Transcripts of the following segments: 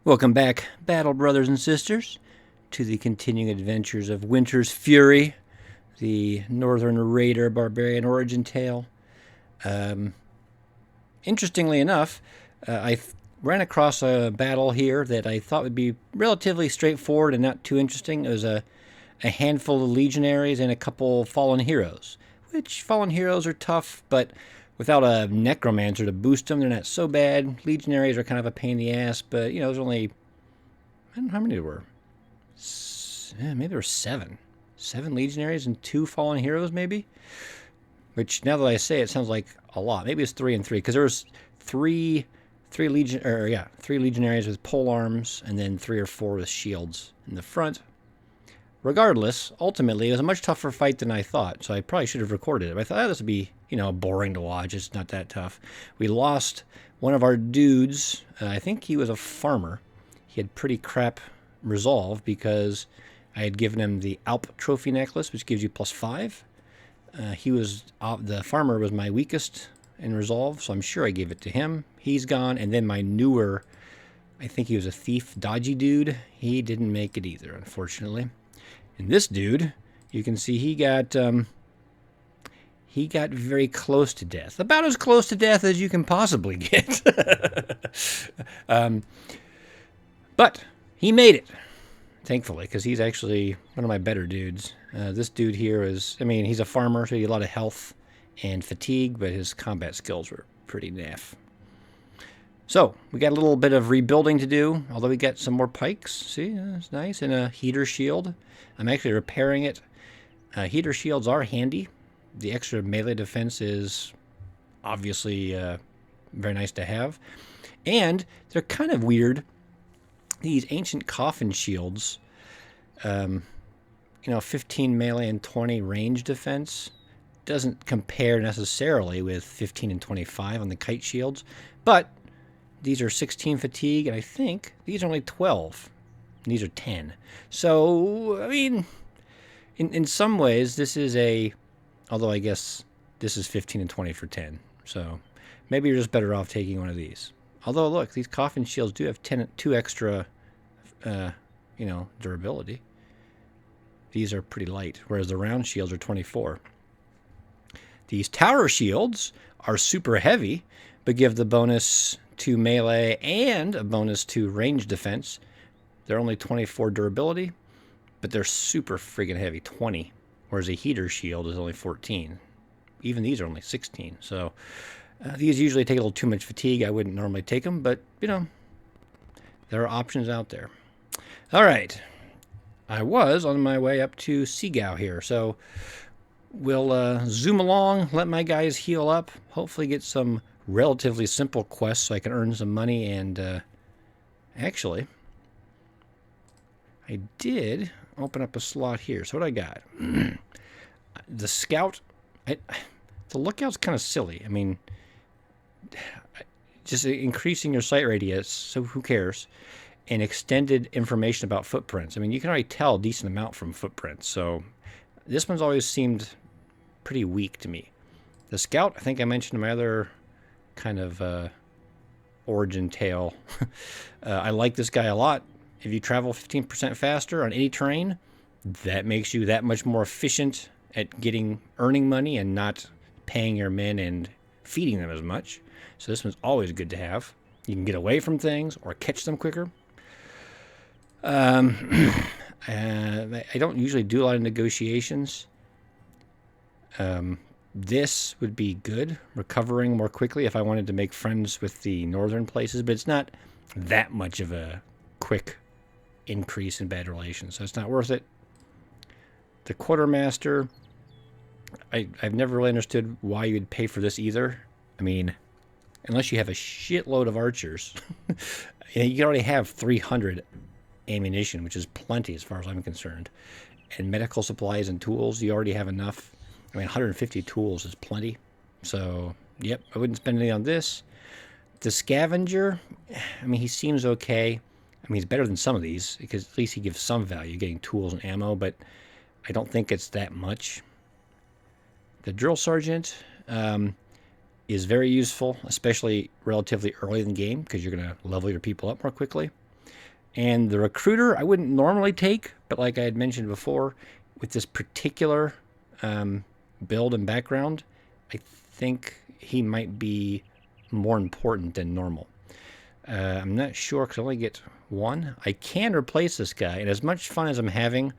Welcome back, battle brothers and sisters, to the continuing adventures of Winter's Fury, the Northern Raider Barbarian origin tale. Interestingly enough, I ran across a battle here that I thought would be relatively straightforward and not too interesting. It was a handful of legionaries and a couple fallen heroes, which fallen heroes are tough, but without a necromancer to boost them, they're not so bad. Legionaries are kind of a pain in the ass, but, there's only, I don't know how many there were. Maybe there were seven. Seven legionaries and two fallen heroes, maybe? Which, now that I say it, sounds like a lot. Maybe it's 3 and 3, because there was three legionaries with pole arms, and then 3 or 4 with shields in the front. Regardless, ultimately, it was a much tougher fight than I thought, so I probably should have recorded it. I thought this would be, boring to watch. It's not that tough. We lost one of our dudes. I think he was a farmer. He had pretty crap resolve because I had given him the Alp trophy necklace, which gives you +5. The farmer was my weakest in resolve, so I'm sure I gave it to him. He's gone, and then my newer, I think he was a thief, dodgy dude. He didn't make it either, unfortunately. And this dude, you can see he got very close to death. About as close to death as you can possibly get. But he made it, thankfully, because he's actually one of my better dudes. This dude here he's a farmer, so he had a lot of health and fatigue, but his combat skills were pretty naff. So, we got a little bit of rebuilding to do, although we got some more pikes. See, that's nice. And a heater shield. I'm actually repairing it. Heater shields are handy. The extra melee defense is obviously very nice to have. And they're kind of weird. These ancient coffin shields, 15 melee and 20 range defense doesn't compare necessarily with 15 and 25 on the kite shields, but these are 16 fatigue, and I think these are only 12. And these are 10. So, in some ways, this is although I guess this is 15 and 20 for 10. So, maybe you're just better off taking one of these. Although, look, these coffin shields do have 2 extra, durability. These are pretty light, whereas the round shields are 24. These tower shields are super heavy, but give the bonus to melee and a bonus to range defense. They're only 24 durability, but they're super friggin' heavy, 20. Whereas a heater shield is only 14. Even these are only 16. So these usually take a little too much fatigue. I wouldn't normally take them, but, there are options out there. All right. I was on my way up to Seagow here, so we'll zoom along, let my guys heal up, hopefully get some relatively simple quests so I can earn some money. And actually, I did open up a slot here. So what I got? The scout, the lookout's kind of silly. Just increasing your sight radius, so who cares? And extended information about footprints. You can already tell a decent amount from footprints. So this one's always seemed pretty weak to me. The scout, I think I mentioned in my other kind of origin tale. I like this guy a lot. If you travel 15% faster on any terrain, that makes you that much more efficient at earning money and not paying your men and feeding them as much. So this one's always good to have. You can get away from things or catch them quicker. I don't usually do a lot of negotiations. This would be good, recovering more quickly if I wanted to make friends with the northern places, but it's not that much of a quick increase in bad relations, so it's not worth it. The quartermaster, I've never really understood why you would pay for this either. Unless you have a shitload of archers. You can already have 300 ammunition, which is plenty as far as I'm concerned. And medical supplies and tools, you already have enough. 150 tools is plenty. So, yep, I wouldn't spend any on this. The scavenger, he seems okay. He's better than some of these, because at least he gives some value, getting tools and ammo, but I don't think it's that much. The drill sergeant is very useful, especially relatively early in the game, because you're going to level your people up more quickly. And the recruiter I wouldn't normally take, but like I had mentioned before, with this particular build and background, I think he might be more important than normal. I'm not sure because I only get one. I can replace this guy, and as much fun as I'm having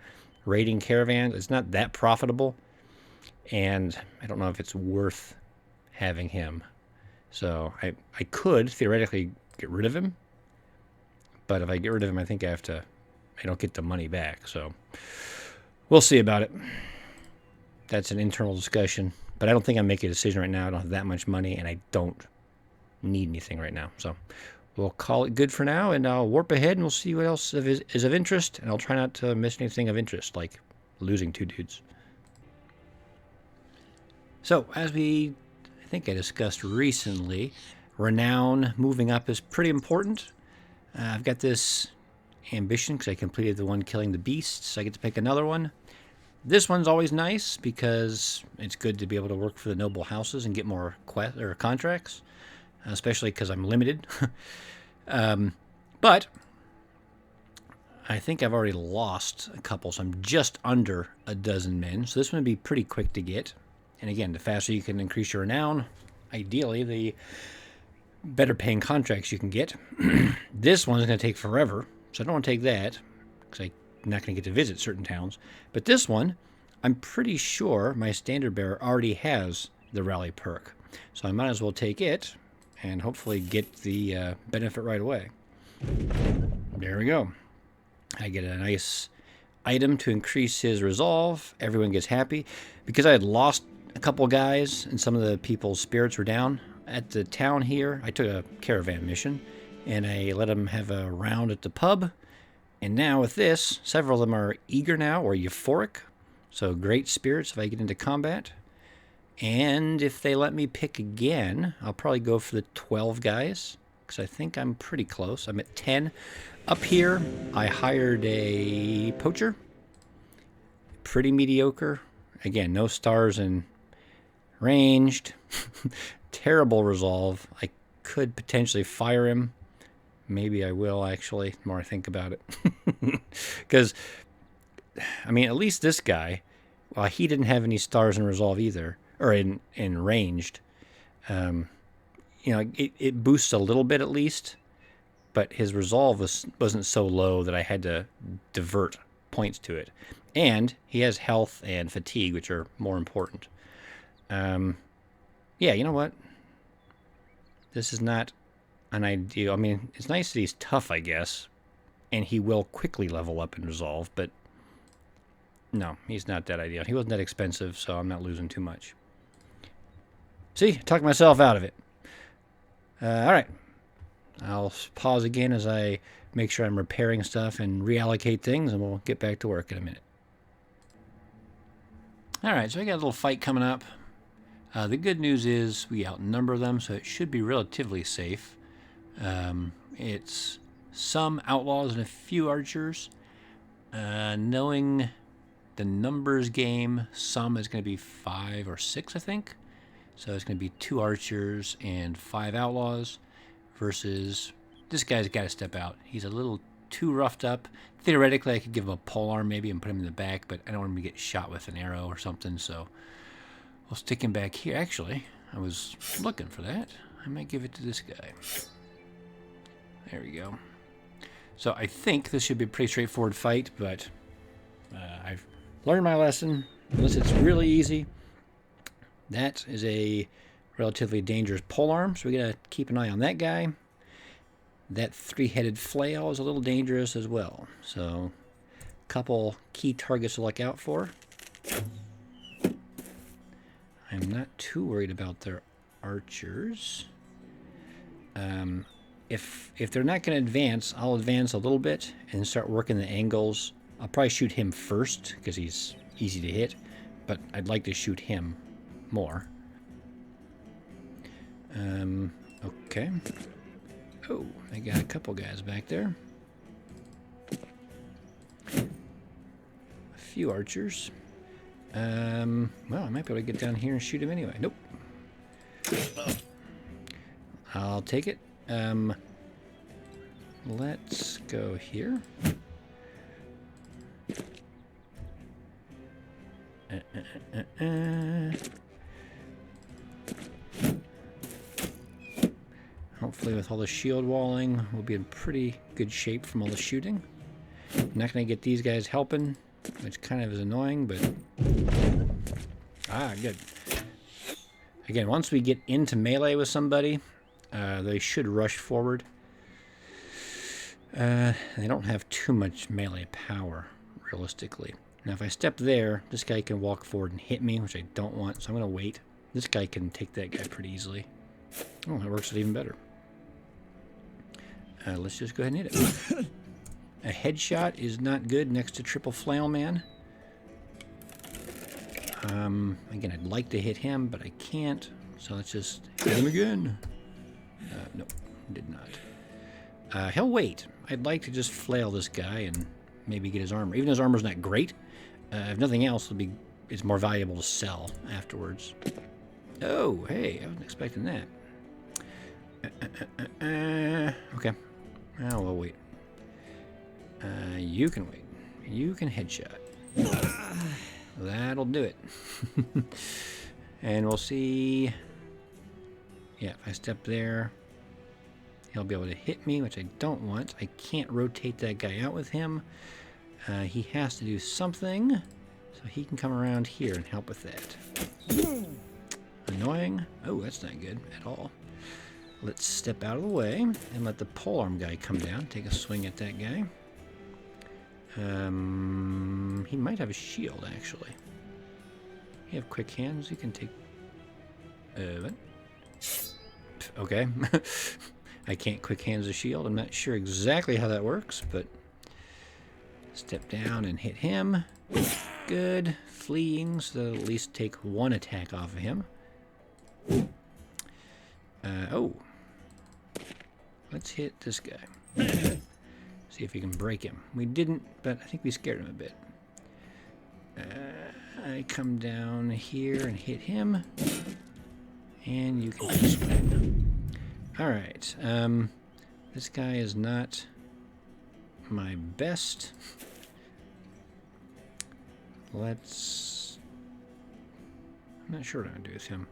raiding caravans, it's not that profitable, and I don't know if it's worth having him. So I could theoretically get rid of him, but if I get rid of him, I think I don't get the money back. So we'll see about it. That's an internal discussion, but I don't think I'm making a decision right now. I don't have that much money, and I don't need anything right now. So we'll call it good for now, and I'll warp ahead, and we'll see what else is of interest, and I'll try not to miss anything of interest, like losing 2 dudes. So, as I think I discussed recently, renown moving up is pretty important. I've got this ambition because I completed the one killing the beasts. I get to pick another one. This one's always nice because it's good to be able to work for the noble houses and get more contracts, especially because I'm limited. But I think I've already lost a couple, so I'm just under a dozen men. So this one would be pretty quick to get. And again, the faster you can increase your renown, ideally, the better paying contracts you can get. This one's going to take forever, so I don't want to take that because I'm not going to get to visit certain towns. But this one, I'm pretty sure my standard bearer already has the rally perk. So I might as well take it and hopefully get the benefit right away. There we go. I get a nice item to increase his resolve. Everyone gets happy. Because I had lost a couple guys and some of the people's spirits were down at the town here, I took a caravan mission and I let them have a round at the pub. And now with this, several of them are eager now or euphoric. So great spirits if I get into combat. And if they let me pick again, I'll probably go for the 12 guys because I think I'm pretty close. I'm at 10. Up here, I hired a poacher. Pretty mediocre. Again, no stars in ranged. Terrible resolve. I could potentially fire him. Maybe I will, actually, the more I think about it. Because, I mean, at least this guy, well, he didn't have any stars in resolve either, or in ranged. You know, it boosts a little bit at least, but his resolve wasn't so low that I had to divert points to it. And he has health and fatigue, which are more important. Yeah, you know what? This is not an ideal. I mean, it's nice that he's tough, I guess, and he will quickly level up in resolve, but no, he's not that ideal. He wasn't that expensive, so I'm not losing too much. See, talked myself out of it. All right. I'll pause again as I make sure I'm repairing stuff and reallocate things, and we'll get back to work in a minute. All right, so I got a little fight coming up. The good news is we outnumber them, so it should be relatively safe. It's some outlaws and a few archers. Knowing the numbers game, some is going to be 5 or 6, I think. So it's going to be 2 archers and 5 outlaws versus this guy's got to step out. He's a little too roughed up. Theoretically, I could give him a polearm maybe and put him in the back, but I don't want him to get shot with an arrow or something, so we'll stick him back here. Actually, I was looking for that. I might give it to this guy. There we go. So I think this should be a pretty straightforward fight, but I've learned my lesson. Unless it's really easy, that is a relatively dangerous polearm, so we got to keep an eye on that guy. That 3-headed flail is a little dangerous as well. So a couple key targets to look out for. I'm not too worried about their archers. If they're not going to advance, I'll advance a little bit and start working the angles. I'll probably shoot him first because he's easy to hit, but I'd like to shoot him more. Okay. Oh, I got a couple guys back there. A few archers. Well, I might be able to get down here and shoot him anyway. Nope. I'll take it. let's go here. Hopefully with all the shield walling, we'll be in pretty good shape from all the shooting. I'm not going to get these guys helping, which kind of is annoying, but... Ah, good. Again, once we get into melee with somebody, they should rush forward. They don't have too much melee power, realistically. Now, if I step there, this guy can walk forward and hit me, which I don't want, so I'm going to wait. This guy can take that guy pretty easily. Oh, that works out even better. Let's just go ahead and hit it. A headshot is not good next to triple flail man. Again, I'd like to hit him, but I can't. So let's just hit him again. Nope, did not. He'll wait. I'd like to just flail this guy and maybe get his armor. Even though his armor's not great, if nothing else, it's more valuable to sell afterwards. Oh, hey, I wasn't expecting that. Okay. Oh, we'll wait. You can wait. You can headshot. That'll do it. And we'll see. Yeah, if I step there, he'll be able to hit me, which I don't want. I can't rotate that guy out with him. He has to do something, so he can come around here and help with that. Annoying. Oh, that's not good at all. Let's step out of the way and let the polearm guy come down. Take a swing at that guy. He might have a shield, actually. You have quick hands. You can take... what? Okay. I can't quick hands a shield. I'm not sure exactly how that works, but... Step down and hit him. Good. Fleeing, so that'll at least take one attack off of him. Oh. Let's hit this guy. See if we can break him. We didn't, but I think we scared him a bit. I come down here and hit him. And you can swing. Alright. This guy is not my best. Let's... I'm not sure what I'm going to do with him.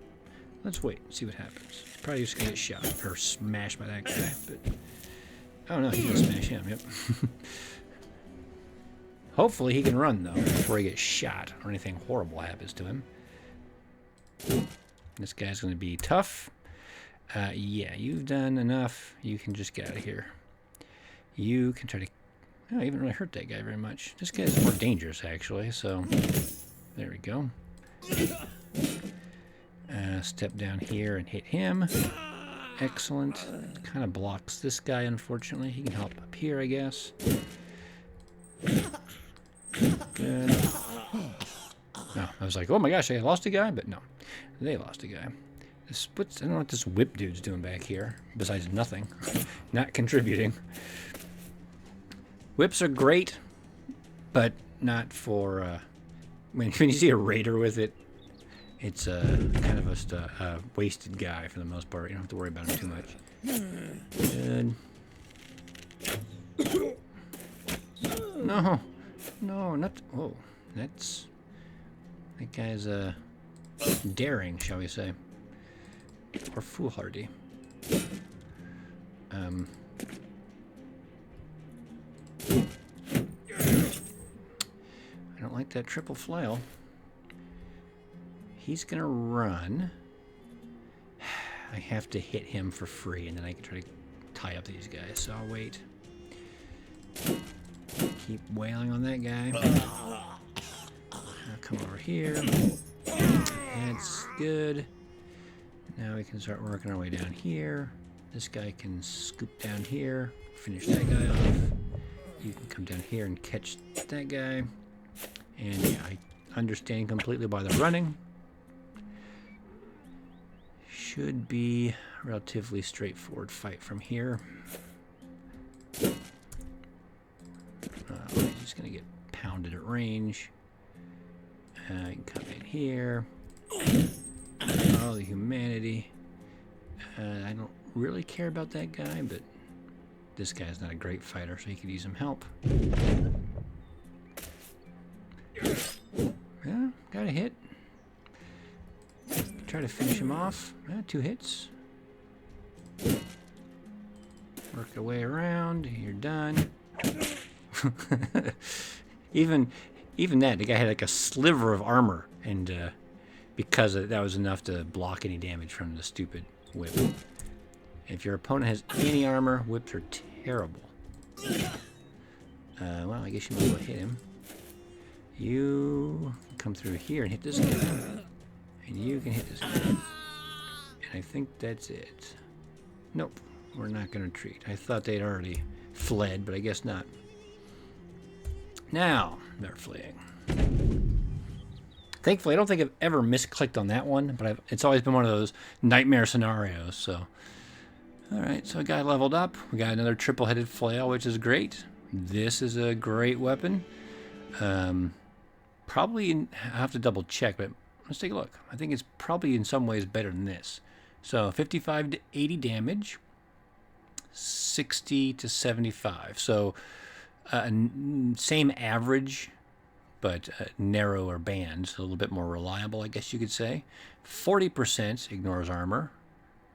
Let's wait and see what happens. Probably just going to get shot or smashed by that guy. But oh no, he can smash him, yep. Hopefully he can run, though, before he gets shot or anything horrible happens to him. This guy's going to be tough. Yeah, you've done enough. You can just get out of here. You can try to... Oh, I haven't really hurt that guy very much. This guy's more dangerous, actually, so... There we go. Step down here and hit him. Excellent. Kind of blocks this guy, unfortunately. He can help up here, I guess. Good. No, I was like, oh my gosh, I lost a guy, but no. They lost a guy. I don't know what this whip dude's doing back here, besides nothing. Not contributing. Whips are great, but not for... when you see a raider with it, it's kind of just a wasted guy for the most part. You don't have to worry about him too much. Good. No. No, not... Oh, that's... That guy's, daring, shall we say. Or foolhardy. I don't like that triple flail. He's gonna run. I have to hit him for free, and then I can try to tie up these guys, so I'll wait. Keep wailing on that guy. I'll come over here. That's good. Now we can start working our way down here. This guy can scoop down here, finish that guy off. You can come down here and catch that guy. And yeah, I understand completely why they're running. Should be a relatively straightforward fight from here. He's just going to get pounded at range. I can come in here. Oh, the humanity. I don't really care about that guy, but This guy's not a great fighter, so he could use some help. Yeah, got a hit. Try to finish him off. 2 hits. Work your way around. You're done. even that, the guy had like a sliver of armor, and because that was enough to block any damage from the stupid whip. If your opponent has any armor, whips are terrible. Well, I guess you might as well hit him. You come through here and hit this guy. And you can hit this guy. And I think that's it. Nope, we're not going to retreat. I thought they'd already fled, but I guess not. Now, they're fleeing. Thankfully, I don't think I've ever misclicked on that one, but it's always been one of those nightmare scenarios, so... Alright, so a guy leveled up. We got another triple-headed flail, which is great. This is a great weapon. Probably, I'll have to double check, but let's take a look. I think it's probably in some ways better than this. So 55 to 80 damage, 60 to 75. So same average, but narrower bands, a little bit more reliable, I guess you could say. 40% ignores armor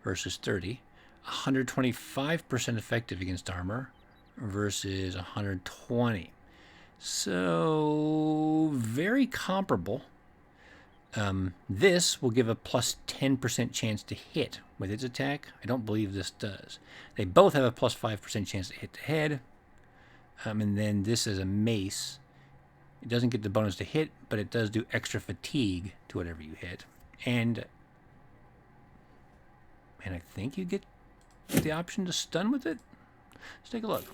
versus 30. 125% effective against armor versus 120. So very comparable. This will give a plus 10% chance to hit with its attack. I don't believe this does. They both have a plus 5% chance to hit the head. And then this is a mace. It doesn't get the bonus to hit, but it does do extra fatigue to whatever you hit. And I think you get the option to stun with it. Let's take a look.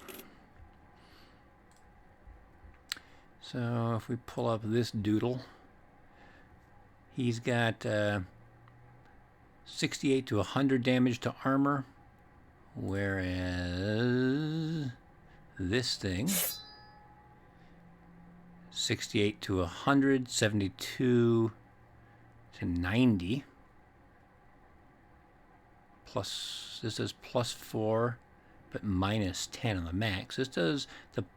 So if we pull up this doodle, he's got 68 to 100 damage to armor, whereas this thing, 68 to 100, 72 to 90. Plus, this does plus 4, but minus 10 on the max. The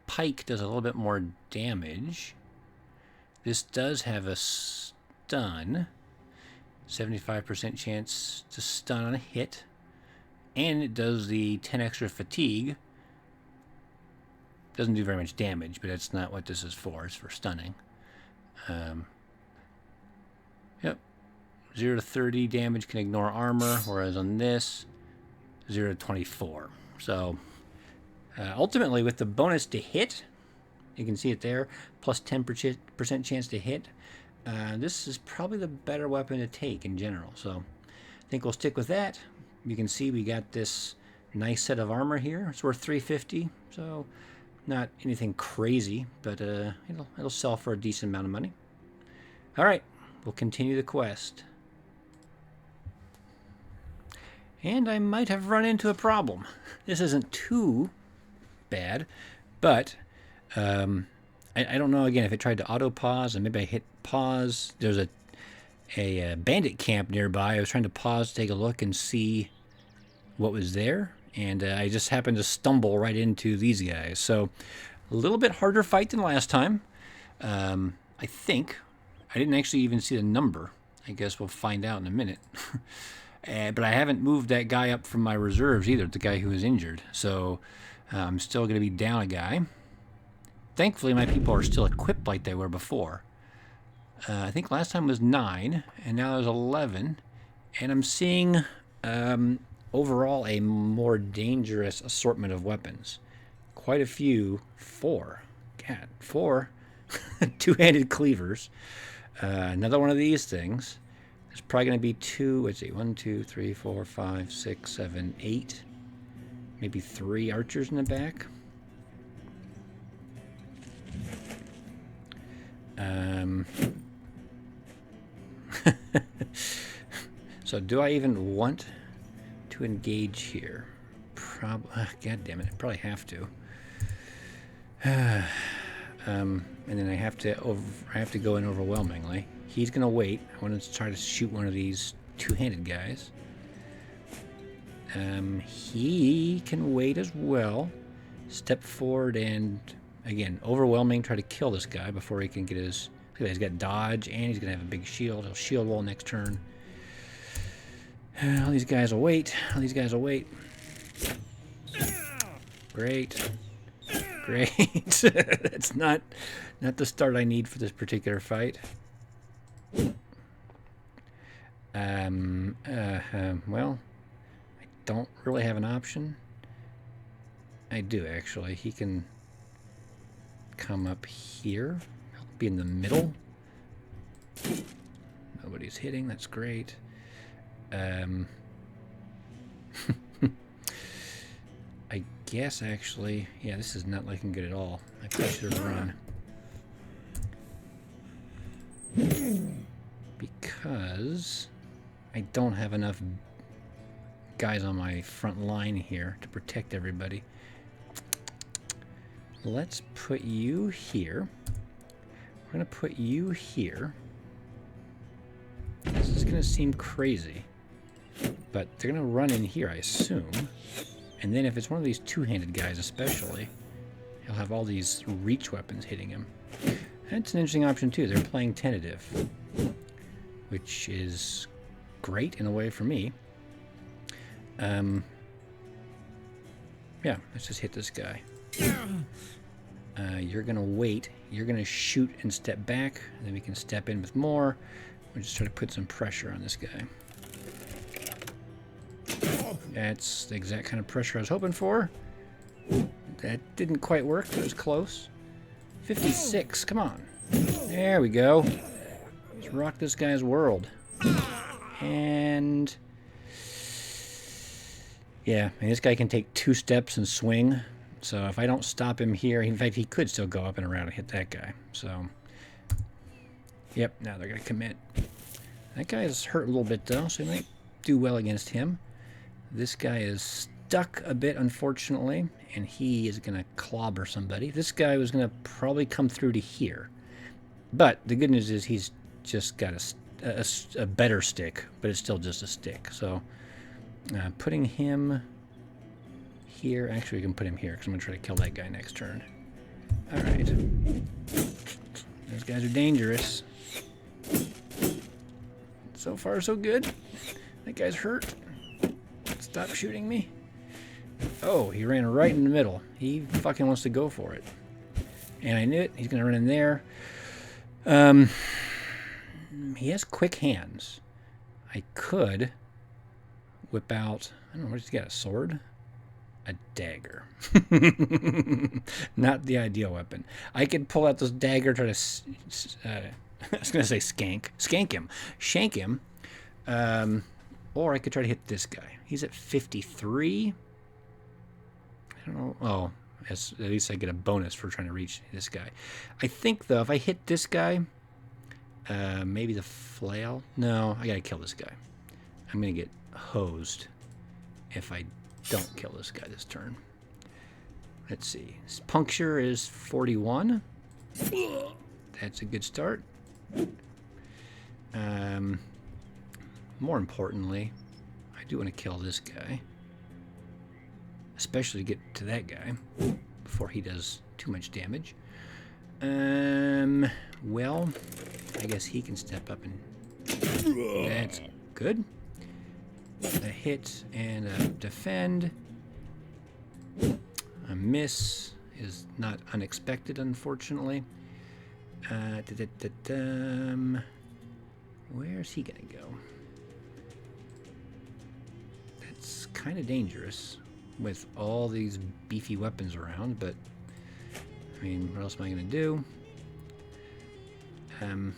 pike does a little bit more damage. This does have a stun, 75% chance to stun on a hit, and it does the 10 extra fatigue. Doesn't do very much damage, but that's not what this is for. It's for stunning. Yep. 0 to 30 damage can ignore armor, whereas on this, 0 to 24. So, ultimately, with the bonus to hit, you can see it there, plus 10% chance to hit. This is probably the better weapon to take in general. So, I think we'll stick with that. You can see we got this nice set of armor here. It's worth 350, so not anything crazy, but it'll sell for a decent amount of money. All right, we'll continue the quest. And I might have run into a problem. This isn't too bad, but I don't know, again, if it tried to auto-pause, and maybe I hit pause. There's a bandit camp nearby. I was trying to pause to take a look and see what was there, and I just happened to stumble right into these guys. So a little bit harder fight than last time. I think. I didn't actually even see the number. I guess we'll find out in a minute. But I haven't moved that guy up from my reserves either, the guy who was injured. So I'm still going to be down a guy. Thankfully, my people are still equipped like they were before. I think last time was 9, and now there's 11. And I'm seeing, overall, a more dangerous assortment of weapons. Quite a few. 4. God, 4 two-handed cleavers. Another one of these things. There's probably going to be 2, let's see, 1, 2, 3, 4, 5, 6, 7, 8. Maybe 3 archers in the back. So do I even want to engage here? God damn it, I probably have to. And then I have to go in overwhelmingly. He's gonna wait. I want to try to shoot one of these two-handed guys. He can wait as well. Step forward and, again, overwhelming. Try to kill this guy before he can get his... Look at that, he's got dodge, and he's going to have a big shield. He'll shield wall next turn. All these guys will wait. All these guys will wait. Great. Great. That's not the start I need for this particular fight. Well, I don't really have an option. I do, actually. He can come up here. He'll be in the middle. Nobody's hitting. That's great. I guess, actually... Yeah, this is not looking good at all. I probably should have run. Because I don't have enough guys on my front line here to protect everybody. Let's put you here. We're going to put you here. This is going to seem crazy, but they're going to run in here, I assume. And then if it's one of these two-handed guys especially, he'll have all these reach weapons hitting him. That's an interesting option too. They're playing tentative, which is great in a way for me. Yeah, let's just hit this guy. You're gonna wait. You're gonna shoot and step back, and then we can step in with more. We'll just try to put some pressure on this guy. That's the exact kind of pressure I was hoping for. That didn't quite work, but it was close. 56, come on. There we go. Let's rock this guy's world. And... yeah, and this guy can take 2 steps and swing. So if I don't stop him here, in fact, he could still go up and around and hit that guy. So, yep, now they're going to commit. That guy is hurt a little bit, though, so he might do well against him. This guy is stuck a bit, unfortunately, and he is going to clobber somebody. This guy was going to probably come through to here. But the good news is he's just got a better stick, but it's still just a stick. So, putting him here. Actually, we can put him here because I'm going to try to kill that guy next turn. Alright. Those guys are dangerous. So far, so good. That guy's hurt. Stop shooting me. Oh, he ran right in the middle. He fucking wants to go for it. And I knew it. He's going to run in there. He has quick hands. I could whip out... I don't know, what he's got, a sword? A dagger. Not the ideal weapon. I could pull out this dagger, try to... I was going to say skank him. Shank him. Or I could try to hit this guy. He's at 53. I don't know. Oh, at least I get a bonus for trying to reach this guy. I think, though, if I hit this guy, maybe the flail. No, I got to kill this guy. I'm going to get hosed if I don't kill this guy this turn. Let's see. His puncture is 41. That's a good start. More importantly, I do want to kill this guy. Especially to get to that guy before he does too much damage. Well, I guess he can step up and... That's good. A hit and a defend. A miss is not unexpected, unfortunately. Where's he gonna go? That's kind of dangerous with all these beefy weapons around, but I mean, what else am I gonna do? I mean,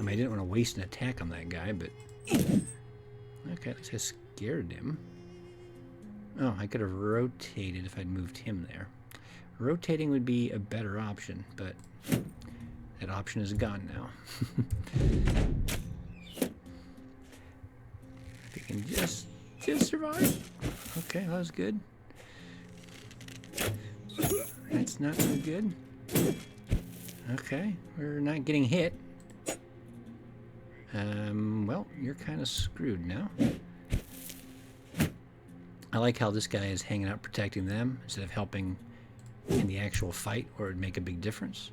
I didn't want to waste an attack on that guy, but okay, at least I scared him. Oh, I could have rotated if I'd moved him there. Rotating would be a better option, but that option is gone now. If you can just survive. Okay, that was good. That's not so good. Okay, we're not getting hit. Well, you're kind of screwed now. I like how this guy is hanging out protecting them instead of helping in the actual fight, where it would make a big difference.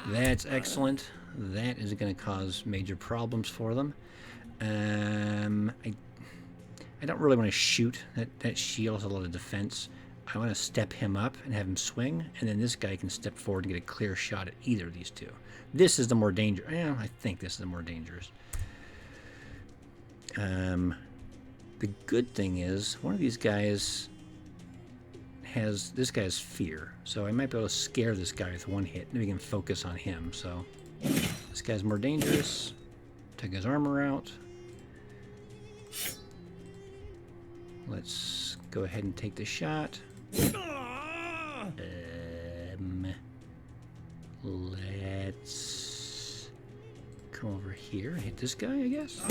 That's excellent. That is going to cause major problems for them. I don't really want to shoot. That shield has a lot of defense. I want to step him up and have him swing, and then this guy can step forward and get a clear shot at either of these two. This is the more dangerous. Yeah, I think this is the more dangerous. The good thing is one of these guys has fear, so I might be able to scare this guy with one hit. Then we can focus on him. So this guy's more dangerous. Take his armor out. Let's go ahead and take the shot. Let's come over here and hit this guy, I guess.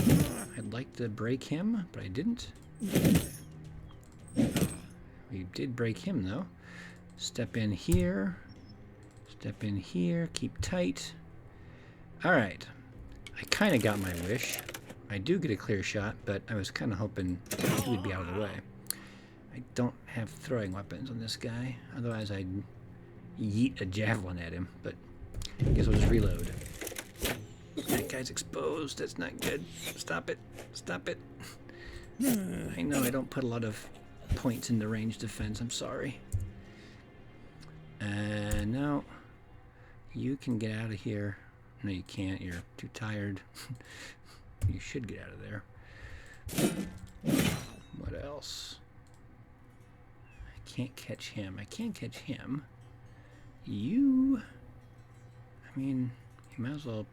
I'd like to break him, but I didn't. We did break him, though. Step in here. Step in here. Keep tight. All right. I kind of got my wish. I do get a clear shot, but I was kind of hoping he would be out of the way. I don't have throwing weapons on this guy. Otherwise, I'd yeet a javelin at him, but I guess I'll just reload. That guy's exposed. That's not good. Stop it. Stop it. I know I don't put a lot of points into range defense. I'm sorry. No. You can get out of here. No, you can't. You're too tired. You should get out of there. What else? I can't catch him. I can't catch him. You... I mean, you might as well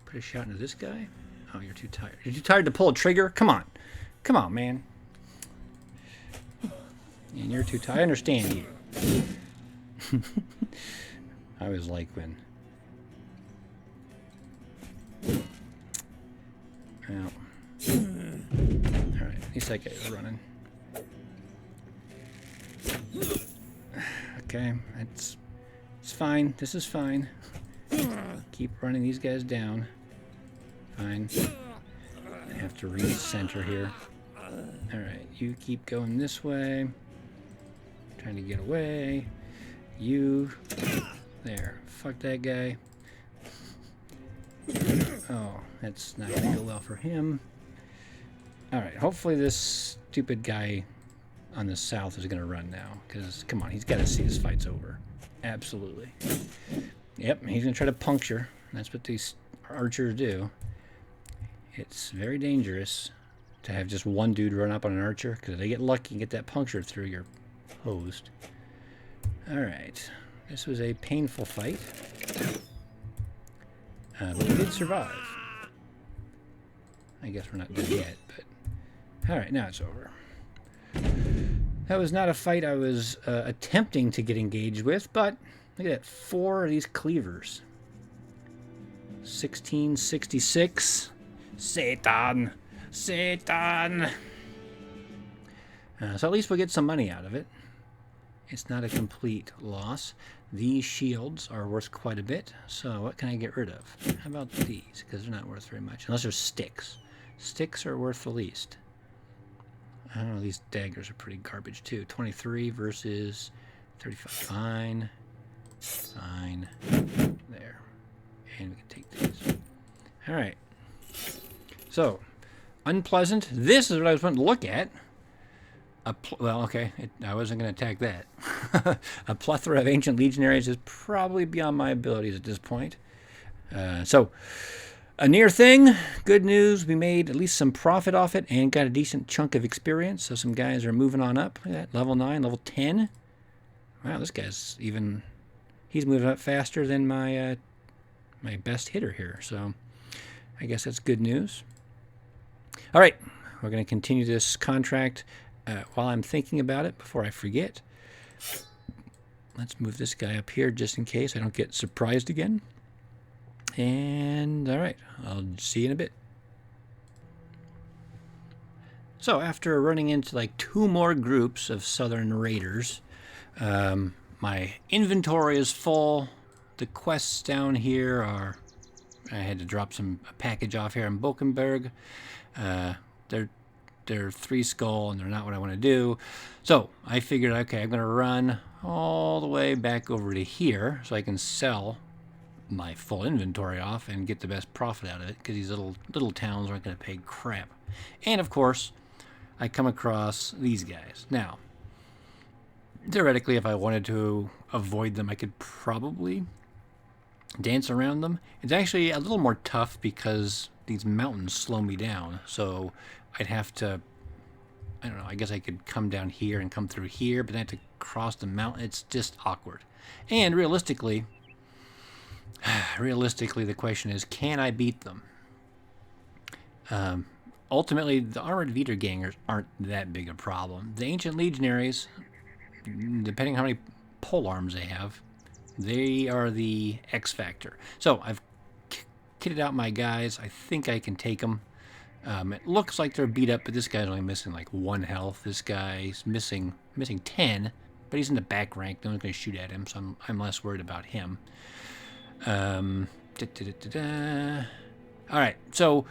put a shot into this guy. Oh, you're too tired. You're too tired to pull a trigger? Come on. Come on, man. And you're too tired. I understand you. I always like when... Well, alright, at least that guy's running. Okay, it's fine. This is fine. Keep running these guys down. Fine. I have to re-center here. Alright, you keep going this way. Trying to get away. You. There. Fuck that guy. Oh, that's not going to go well for him. Alright, hopefully this stupid guy on the south is going to run now. Because, come on, he's got to see this fight's over. Absolutely. Yep, he's going to try to puncture. That's what these archers do. It's very dangerous to have just one dude run up on an archer. Because if they get lucky and get that puncture through, you're hosed. Alright, this was a painful fight. But we did survive. I guess we're not dead yet, but... Alright, now it's over. That was not a fight I was attempting to get engaged with, but look at that, 4 of these cleavers. 1666. Satan! Satan! So at least we'll get some money out of it. It's not a complete loss. These shields are worth quite a bit, so what can I get rid of? How about these? Because they're not worth very much. Unless they're sticks. Sticks are worth the least. I don't know, these daggers are pretty garbage too. 23 versus 35. Fine. Fine. There. And we can take these. Alright. So, unpleasant. This is what I was wanting to look at. Well, okay, I wasn't going to attack that. A plethora of ancient legionaries is probably beyond my abilities at this point. So, a near thing. Good news, we made at least some profit off it and got a decent chunk of experience. So some guys are moving on up. Look at that, level 9, level 10. Wow, this guy's even... He's moving up faster than my my best hitter here. So, I guess that's good news. All right, we're going to continue this contract. While I'm thinking about it, before I forget, let's move this guy up here just in case I don't get surprised again. And, alright, I'll see you in a bit. So, after running into like 2 more groups of southern raiders, my inventory is full. The quests down here are... I had to drop a package off here in Bokenberg. They're they're 3 skull, and they're not what I want to do. So I figured, okay, I'm going to run all the way back over to here so I can sell my full inventory off and get the best profit out of it, because these little towns aren't going to pay crap. And of course, I come across these guys. Now, theoretically, if I wanted to avoid them, I could probably dance around them. It's actually a little more tough because these mountains slow me down. So I'd have to, I don't know, I guess I could come down here and come through here, but then I have to cross the mountain. It's just awkward. And realistically, the question is, can I beat them? Ultimately, the armored Wiedergangers aren't that big a problem. The ancient legionaries, depending on how many pole arms they have, they are the X factor. So I've kitted out my guys. I think I can take them. It looks like they're beat up, but this guy's only missing like 1 health. This guy's missing 10, but he's in the back rank. No one's going to shoot at him, so I'm less worried about him. All right, so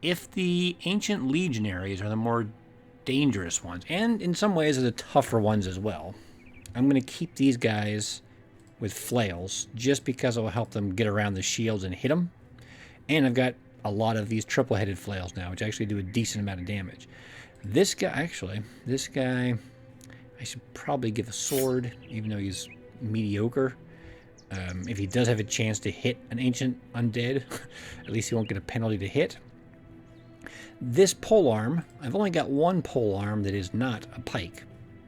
if the ancient legionaries are the more dangerous ones, and in some ways are the tougher ones as well, I'm going to keep these guys with flails just because it will help them get around the shields and hit them. And I've got a lot of these triple-headed flails now, which actually do a decent amount of damage. This guy, I should probably give a sword, even though he's mediocre. If he does have a chance to hit an ancient undead, at least he won't get a penalty to hit. This polearm, I've only got 1 polearm that is not a pike,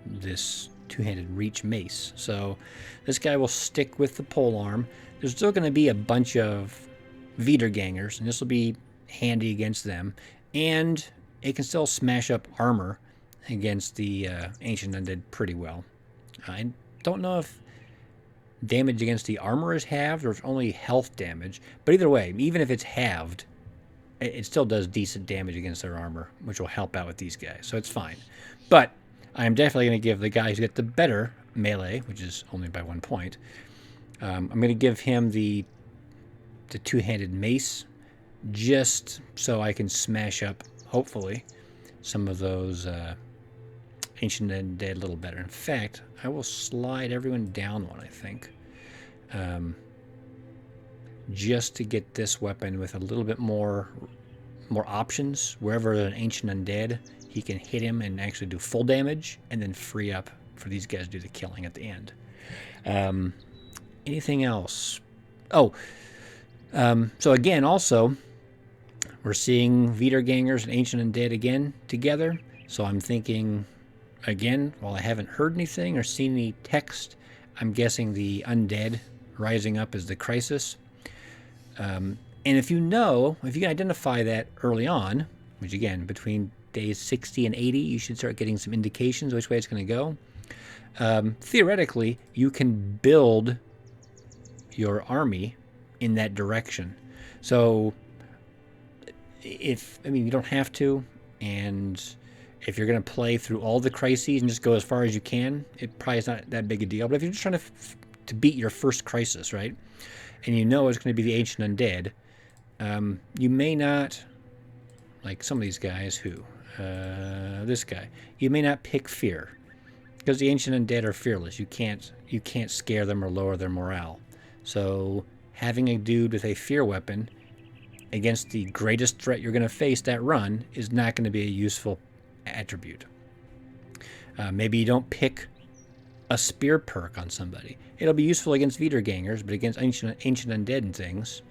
this 2-handed reach mace. So this guy will stick with the polearm. There's still going to be a bunch of Wiedergangers, and this will be handy against them. And it can still smash up armor against the ancient undead pretty well. I don't know if damage against the armor is halved or if only health damage, but either way, even if it's halved, it still does decent damage against their armor, which will help out with these guys, so it's fine. But I'm definitely going to give the guy who's got the better melee, which is only by 1 point, I'm going to give him the 2-handed mace, just so I can smash up, hopefully, some of those ancient undead a little better. In fact, I will slide everyone down 1, I think, just to get this weapon with a little bit more options. Wherever an ancient undead, he can hit him and actually do full damage, and then free up for these guys to do the killing at the end. Anything else? So again, also, we're seeing Wiedergangers and ancient undead again together. So I'm thinking, again, while I haven't heard anything or seen any text, I'm guessing the undead rising up is the crisis. And if you can identify that early on, which again, between days 60 and 80, you should start getting some indications which way it's going to go. Theoretically, you can build your army in that direction. So, you don't have to, and if you're going to play through all the crises and just go as far as you can, it probably is not that big a deal. But if you're just trying to beat your first crisis, right, and you know it's going to be the ancient undead, you may not, like some of these guys this guy, you may not pick fear, because the ancient undead are fearless. You can't scare them or lower their morale. So having a dude with a fear weapon against the greatest threat you're going to face that run is not going to be a useful attribute. Maybe you don't pick a spear perk on somebody. It'll be useful against Wiedergangers, but against ancient undead and things,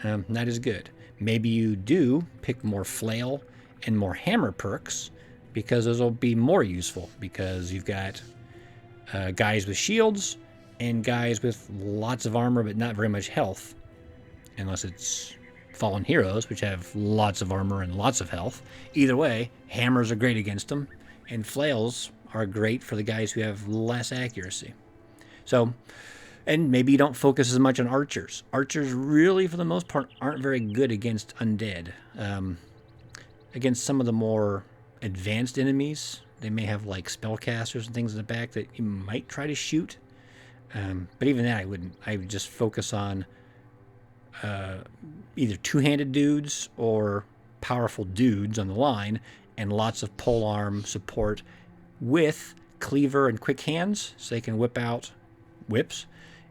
not as good. Maybe you do pick more flail and more hammer perks, because those will be more useful, because you've got guys with shields and guys with lots of armor but not very much health, unless it's fallen heroes, which have lots of armor and lots of health. Either way, hammers are great against them, and flails are great for the guys who have less accuracy. So, and maybe you don't focus as much on archers. Archers really, for the most part, aren't very good against undead. Against some of the more advanced enemies, they may have like spellcasters and things in the back that you might try to shoot. But even that I wouldn't. I would just focus on either two-handed dudes or powerful dudes on the line, and lots of polearm support with cleaver and quick hands, so they can whip out whips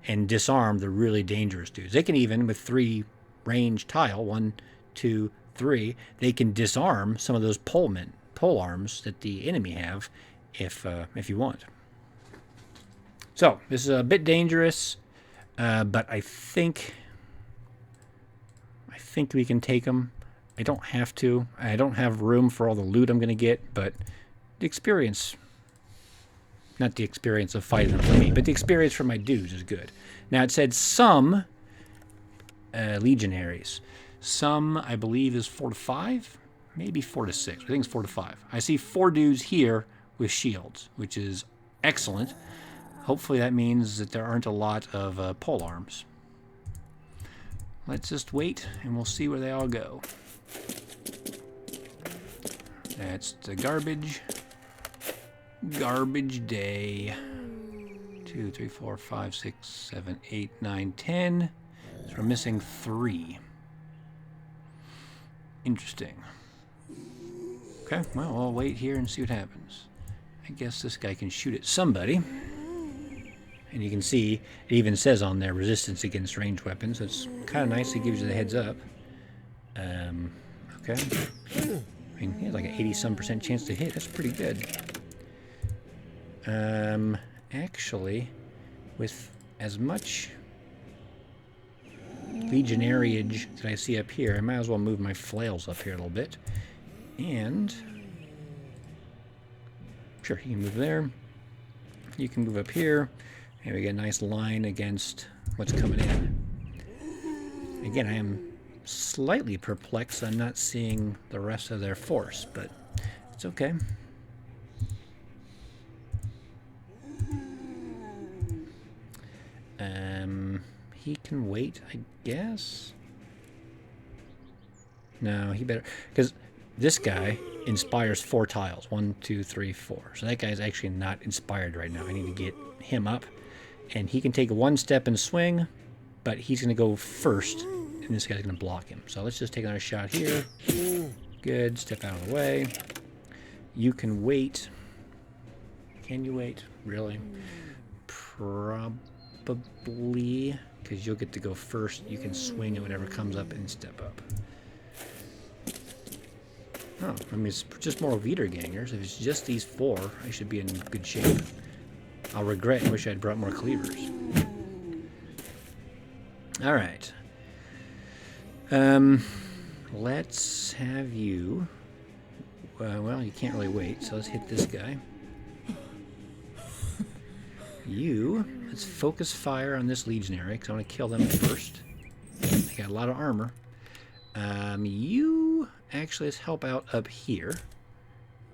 and disarm the really dangerous dudes. They can even, with 3 range tile, 1, 2, 3, they can disarm some of those polearms that the enemy have if you want. So this is a bit dangerous, but I think we can take them. I don't have to. I don't have room for all the loot I'm going to get, but the experience, not the experience of fighting them for me, but the experience for my dudes is good. Now, it said some legionaries. Some, I believe, is 4 to 5, maybe 4 to 6. I think it's 4 to 5. I see 4 dudes here with shields, which is excellent. Hopefully that means that there aren't a lot of polearms. Let's just wait, and we'll see where they all go. That's the garbage. Garbage day. 2, 3, 4, 5, 6, 7, 8, 9, 10. So we're missing 3. Interesting. Okay, well, I'll wait here and see what happens. I guess this guy can shoot at somebody. And you can see, it even says on there, resistance against ranged weapons. So it's kind of nice. It gives you the heads up. Okay. I mean, he has like an 80-some% chance to hit. That's pretty good. Actually, with as much legionariage that I see up here, I might as well move my flails up here a little bit. And sure, you can move there. You can move up here. And we get a nice line against what's coming in. Again, I am slightly perplexed on not seeing the rest of their force, but it's okay. He can wait, I guess. No, he better, because this guy inspires 4 tiles. 1, 2, 3, 4. So that guy's actually not inspired right now. I need to get him up. And he can take 1 step and swing, but he's going to go first, and this guy's going to block him. So let's just take another shot here. Good. Step out of the way. You can wait. Can you wait? Really? Probably, because you'll get to go first. You can swing at whatever comes up and step up. Oh, I mean, it's just more Wiedergangers. If it's just these 4, I should be in good shape. I'll regret and wish I'd brought more cleavers. All right. Let's have you... well, you can't really wait, so let's hit this guy. Let's focus fire on this legionary, because I want to kill them first. They got a lot of armor. You actually, let's help out up here.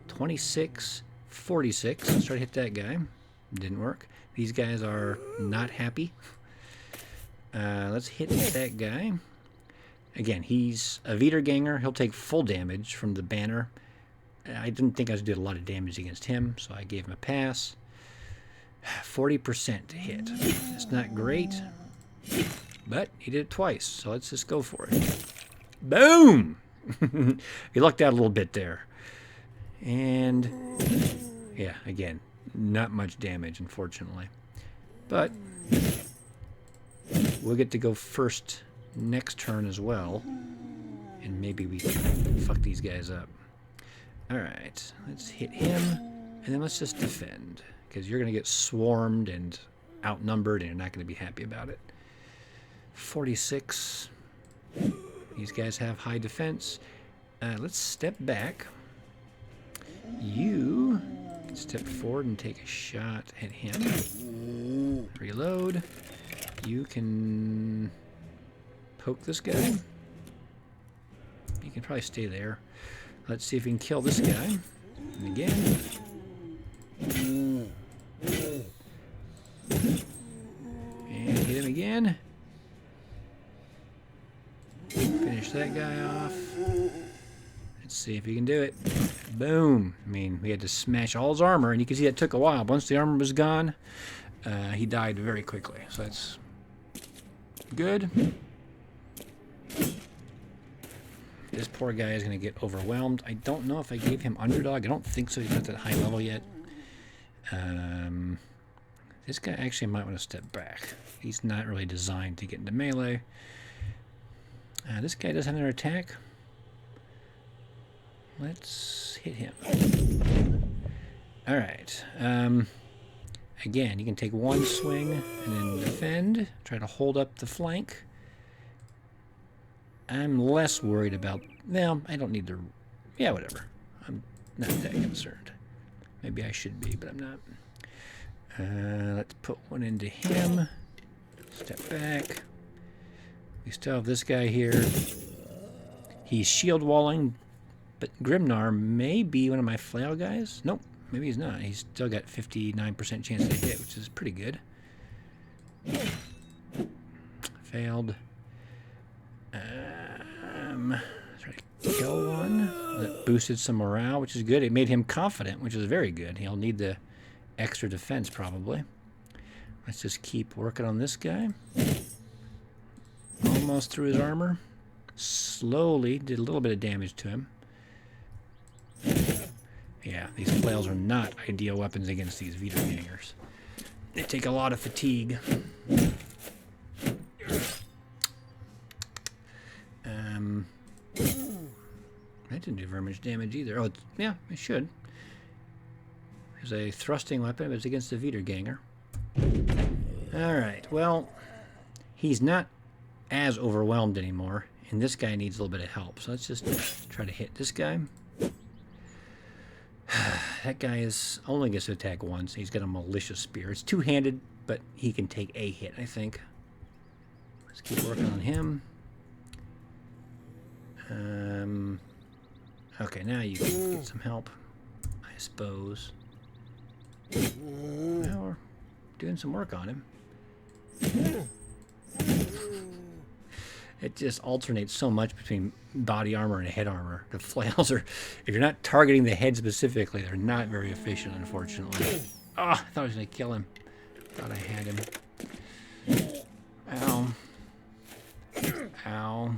26, 46. Let's try to hit that guy. Didn't work. These guys are not happy. Let's hit that guy. Again, he's a Wiederganger. He'll take full damage from the banner. I didn't think I did a lot of damage against him, so I gave him a pass. 40% to hit. It's not great, but he did it twice, so let's just go for it. Boom! He lucked out a little bit there. And, yeah, again, not much damage, unfortunately. But we'll get to go first next turn as well. And maybe we can fuck these guys up. Alright, let's hit him. And then let's just defend. Because you're going to get swarmed and outnumbered, and you're not going to be happy about it. 46. These guys have high defense. Let's step back. You can step forward and take a shot at him. Reload. You can poke this guy. You can probably stay there. Let's see if we can kill this guy. And again. And hit him again. Finish that guy off. Let's see if he can do it. Boom. I mean, we had to smash all his armor, and you can see that took a while. Once the armor was gone, he died very quickly. So that's good. This poor guy is going to get overwhelmed. I don't know if I gave him underdog. I don't think so. He's not that high level yet. This guy actually might want to step back. He's not really designed to get into melee. This guy does have another attack. Let's hit him. Alright. Again, you can take one swing and then defend. Try to hold up the flank. I'm less worried about... Well, I don't need to... Yeah, whatever. I'm not that concerned. Maybe I should be, but I'm not. Let's put one into him. Step back. We still have this guy here. He's shield walling, but Grimnar may be one of my flail guys. Nope, maybe he's not. He's still got 59% chance to hit, which is pretty good. Failed. Try to kill one. That boosted some morale, which is good. It made him confident, which is very good. He'll need the extra defense probably. Let's just keep working on this guy. Almost through his armor. Slowly did a little bit of damage to him. Yeah, these flails are not ideal weapons against these Vita gangers. They take a lot of fatigue. That didn't do very much damage either. Oh, yeah, it should. It's a thrusting weapon, but it's against the Vita ganger. Alright, well, he's not as overwhelmed anymore, and this guy needs a little bit of help. So let's just try to hit this guy. That guy is only gets to attack once. He's got a malicious spear. It's two-handed, but he can take a hit, I think. Let's keep working on him. Okay, now you can get some help, I suppose. Well, we're doing some work on him. It just alternates so much between body armor and head armor. The flails are, if you're not targeting the head specifically, they're not very efficient, unfortunately. Oh, I thought I was going to kill him. Thought I had him. Ow. Ow.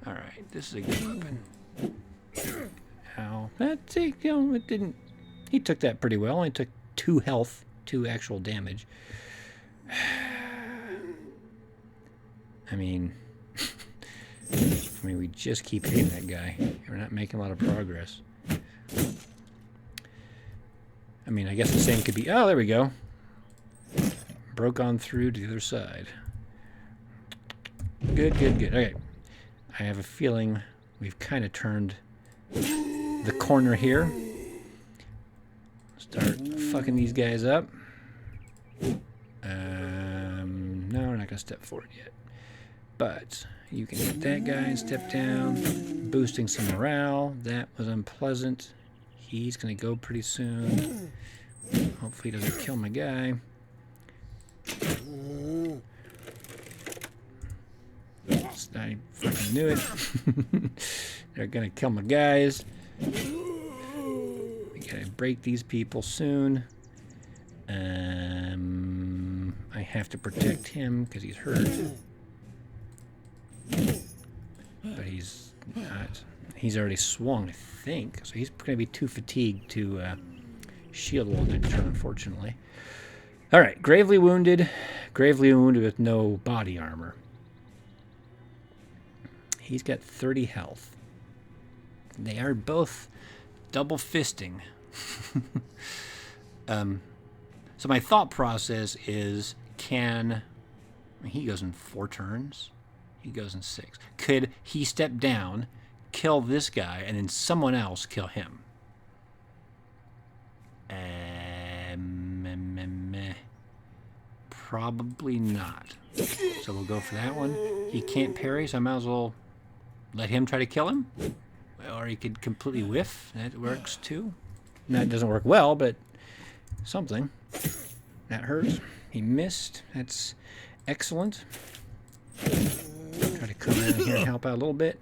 Alright, this is a good weapon. Ow. That's it, you know, it didn't... He took that pretty well. Only took 2 health, 2 actual damage. I mean, we just keep hitting that guy. We're not making a lot of progress. I mean, I guess the same could be... Oh, there we go. Broke on through to the other side. Good, good, good. Okay. I have a feeling we've kind of turned the corner here. Start fucking these guys up. No, we're not going to step forward yet. But you can hit that guy and step down. Boosting some morale. That was unpleasant. He's going to go pretty soon. Hopefully he doesn't kill my guy. I fucking knew it. They're going to kill my guys. We got to break these people soon. I have to protect him because he's hurt. But he's not. He's already swung, I think. So he's going to be too fatigued to shield wall next turn, unfortunately. Alright, gravely wounded. Gravely wounded with no body armor. He's got 30 health. They are both double fisting. So my thought process is, he goes in 4 turns. He goes in 6. Could he step down, kill this guy, and then someone else kill him? Probably not. So we'll go for that one. He can't parry, so I might as well let him try to kill him. Or he could completely whiff. That works too. That doesn't work well, but something. That hurts. He missed. That's excellent. Try to come in here and help out a little bit.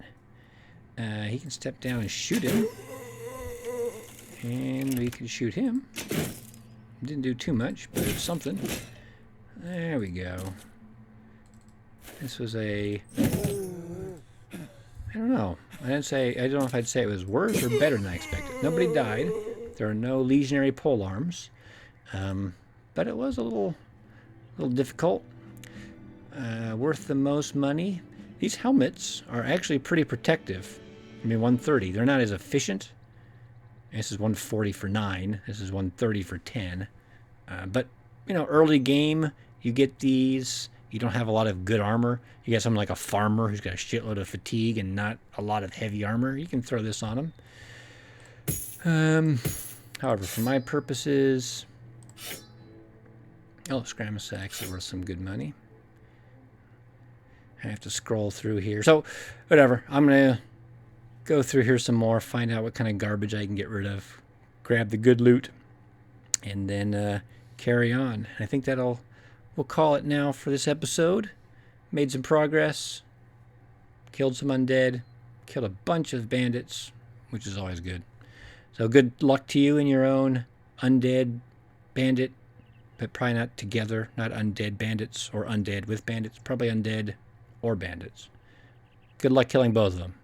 He can step down and shoot him. And we can shoot him. Didn't do too much, but it's something. There we go. This was a I don't know. I don't know if I'd say it was worse or better than I expected. Nobody died. There are no legionary pole arms. But it was a little difficult. Worth the most money. These helmets are actually pretty protective. I mean, 130. They're not as efficient. This is 140 for 9. This is 130 for 10. But, you know, early game, you get these. You don't have a lot of good armor. You got someone like a farmer who's got a shitload of fatigue and not a lot of heavy armor. You can throw this on him. However, for my purposes... Oh, Scram is actually worth some good money. I have to scroll through here. So, whatever. I'm going to go through here some more, find out what kind of garbage I can get rid of, grab the good loot, and then carry on. I think we'll call it now for this episode. Made some progress, killed some undead, killed a bunch of bandits, which is always good. So good luck to you in your own undead bandit, but probably not together, not undead bandits or undead with bandits, probably undead or bandits. Good luck killing both of them.